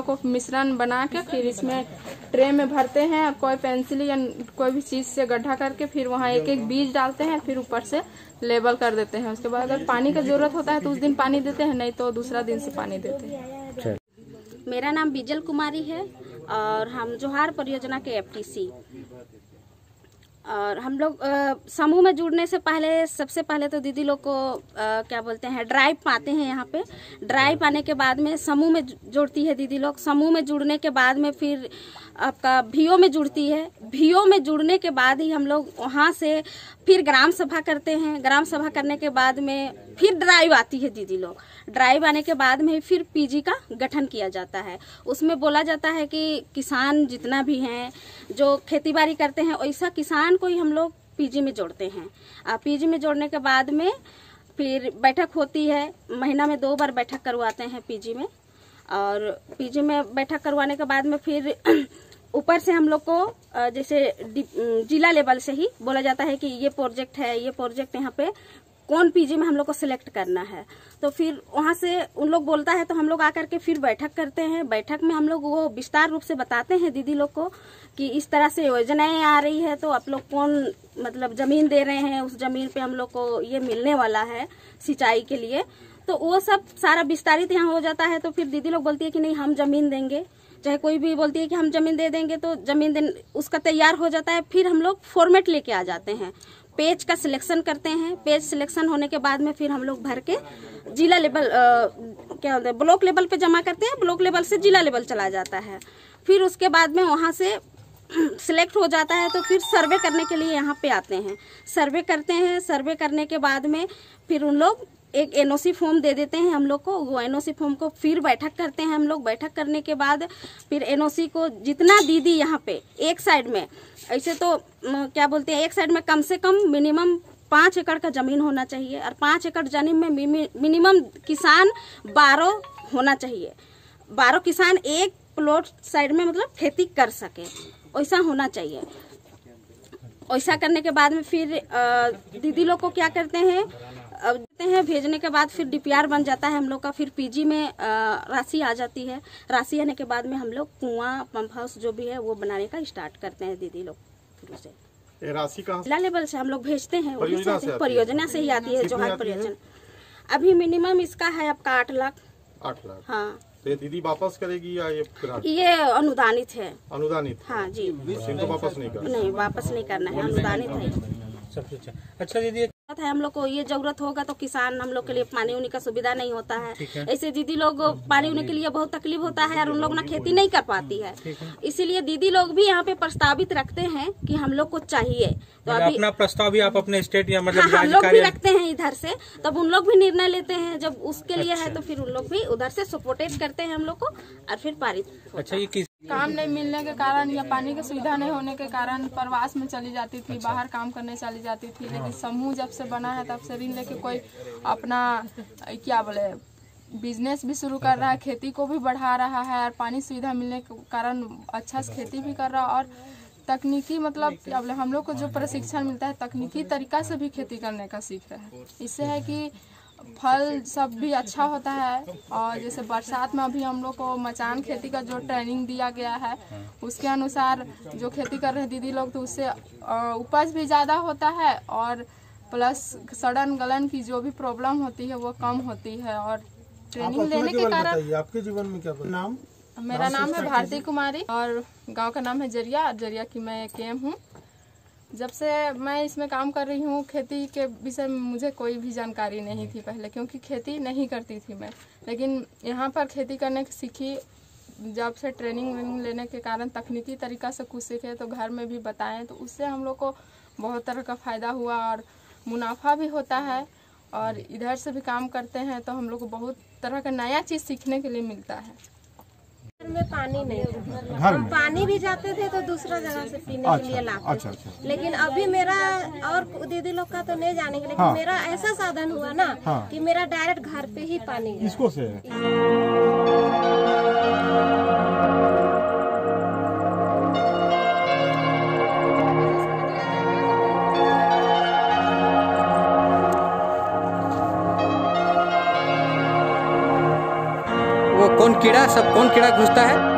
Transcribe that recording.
लोग को मिश्रण बना के फिर इसमें ट्रे में भरते हैं और कोई पेंसिल या कोई भी चीज से गड्ढा करके फिर वहाँ एक एक बीज डालते हैं, फिर ऊपर से लेबल कर देते हैं। उसके बाद अगर पानी का जरूरत होता है तो उस दिन पानी देते हैं, नहीं तो दूसरा दिन से पानी देते हैं। मेरा नाम बिजल कुमारी है और हम जोहार परियोजना के FTC। और हम लोग समूह में जुड़ने से पहले सबसे पहले तो दीदी लोग को क्या बोलते हैं ड्राइव पाते हैं। यहाँ पे ड्राइव पाने के बाद में समूह में जुड़ती है दीदी लोग। समूह में जुड़ने के बाद में फिर आपका VO में जुड़ती है। VO में जुड़ने के बाद ही हम लोग वहाँ से फिर ग्राम सभा करते हैं। ग्राम सभा करने के बाद में फिर ड्राइव आती है दीदी लोग। ड्राइव आने के बाद में फिर PG का गठन किया जाता है। उसमें बोला जाता है कि किसान जितना भी हैं जो खेती बाड़ी करते हैं वैसा किसान को ही हम लोग PG में जोड़ते हैं। PG में जोड़ने के बाद में फिर बैठक होती है। महीना में 2 बार बैठक करवाते हैं PG में। और PG में बैठक करवाने के बाद में फिर ऊपर से हम लोग को जैसे जिला लेवल से ही बोला जाता है कि ये प्रोजेक्ट है, ये प्रोजेक्ट यहाँ पे कौन PG में हम लोग को सिलेक्ट करना है। तो फिर वहाँ से उन लोग बोलता है तो हम लोग आकर के फिर बैठक करते हैं। बैठक में हम लोग वो विस्तार रूप से बताते हैं दीदी लोग को कि इस तरह से योजनाएं आ रही है, तो आप लोग कौन मतलब जमीन दे रहे हैं, उस जमीन पे हम लोग को ये मिलने वाला है सिंचाई के लिए। तो वो सब सारा विस्तारित यहाँ हो जाता है। तो फिर दीदी लोग बोलती है कि नहीं हम जमीन देंगे, चाहे कोई भी बोलती है कि हम जमीन दे देंगे, तो जमीन उसका तैयार हो जाता है। फिर हम लोग फॉर्मेट लेके आ जाते हैं, पेज का सिलेक्शन करते हैं। पेज सिलेक्शन होने के बाद में फिर हम लोग भर के जिला लेवल क्या होता है ब्लॉक लेवल पे जमा करते हैं। ब्लॉक लेवल से जिला लेवल चला जाता है। फिर उसके बाद में वहाँ से सिलेक्ट हो जाता है तो फिर सर्वे करने के लिए यहाँ पे आते हैं। सर्वे करते हैं। सर्वे करने के बाद में फिर उन लोग एक NOC फॉर्म दे देते हैं हम लोग को। वो NOC फॉर्म को फिर बैठक करते हैं हम लोग। बैठक करने के बाद फिर NOC को जितना दीदी यहाँ पे एक साइड में ऐसे तो क्या बोलते हैं एक साइड में कम से कम मिनिमम 5 एकड़ का जमीन होना चाहिए। और 5 एकड़ जमीन में मिनिमम किसान 12 होना चाहिए। 12 किसान एक प्लॉट साइड में मतलब खेती कर सके, वैसा होना चाहिए। वैसा करने के बाद में फिर दीदी लोग को क्या करते हैं देते हैं। भेजने के बाद फिर DPR बन जाता है हम लोग का। फिर PG में राशि आ जाती है। राशि आने के बाद में हम लोग कुआं पंप हाउस जो भी है वो बनाने का स्टार्ट करते हैं दीदी लोग। फिर उसे राशि कहाँ जिला लेवल से हम लोग भेजते हैं। परियोजना से ही आती है जोहार परियोजना। अभी मिनिमम इसका है आपका 8 लाख। 8 लाख हाँ। तो ये दीदी वापस करेगी या ये अनुदानित है। अनुदानित? हाँ जी। इनको वापस नहीं करना? नहीं वापस नहीं करना है, अनुदानित है। सबसे अच्छा दीदी है हम लोग को ये जरूरत होगा तो किसान हम लोग के लिए पानी उनी का सुविधा नहीं होता है। ऐसे दीदी लोग पानी उनी के लिए बहुत तकलीफ होता है और उन लोग ना खेती नहीं कर पाती है। इसीलिए दीदी लोग भी यहाँ पे प्रस्तावित रखते हैं कि हम लोग को चाहिए। तो अभी अपना प्रस्ताव भी आप अपने स्टेट या मतलब हम लोग भी रखते हैं इधर से, तब उन लोग भी निर्णय लेते हैं। जब उसके लिए है तो फिर उन लोग भी उधर से सपोर्टेट करते हैं हम लोग को और फिर पारित। अच्छा, ये किस काम नहीं मिलने के कारण या पानी की सुविधा नहीं होने के कारण प्रवास में चली जाती थी, बाहर काम करने चली जाती थी। लेकिन समूह जब से बना है तब से ऋण लेके कोई अपना क्या बोले बिजनेस भी शुरू कर रहा है, खेती को भी बढ़ा रहा है और पानी सुविधा मिलने के कारण अच्छा से खेती भी कर रहा है। और तकनीकी मतलब क्या बोले हम लोग को जो प्रशिक्षण मिलता है तकनीकी तरीका से भी खेती करने का सीख रहे हैं। इससे है कि फल सब भी अच्छा होता है। और जैसे बरसात में अभी हम लोग को मचान खेती का जो ट्रेनिंग दिया गया है उसके अनुसार जो खेती कर रहे हैं दीदी लोग, तो उससे उपज भी ज़्यादा होता है और प्लस सड़न गलन की जो भी प्रॉब्लम होती है वो कम होती है। और ट्रेनिंग लेने के कारण आपके जीवन में क्या नाम? मेरा नाम है भारती कुमारी और गांव का नाम है जरिया। जरिया की मैं KM हूँ। जब से मैं इसमें काम कर रही हूँ खेती के विषय में मुझे कोई भी जानकारी नहीं थी पहले, क्योंकि खेती नहीं करती थी मैं। लेकिन यहाँ पर खेती करने की सीखी। जब से ट्रेनिंग लेने के कारण तकनीकी तरीका से कुछ सीखे तो घर में भी बताएं, तो उससे हम लोग को बहुत तरह का फ़ायदा हुआ और मुनाफा भी होता है। और इधर से भी काम करते हैं तो हम लोग को बहुत तरह का नया चीज़ सीखने के लिए मिलता है। में पानी नहीं था, हम पानी भी जाते थे तो दूसरा जगह से पीने के लिए लाते थे। लेकिन अभी मेरा और दीदी लोग का तो नहीं जानेंगे, लेकिन मेरा ऐसा साधन हुआ ना कि मेरा डायरेक्ट घर पे ही पानी इसको से वो कौन कीड़ा सब कौन कीड़ा घुसता है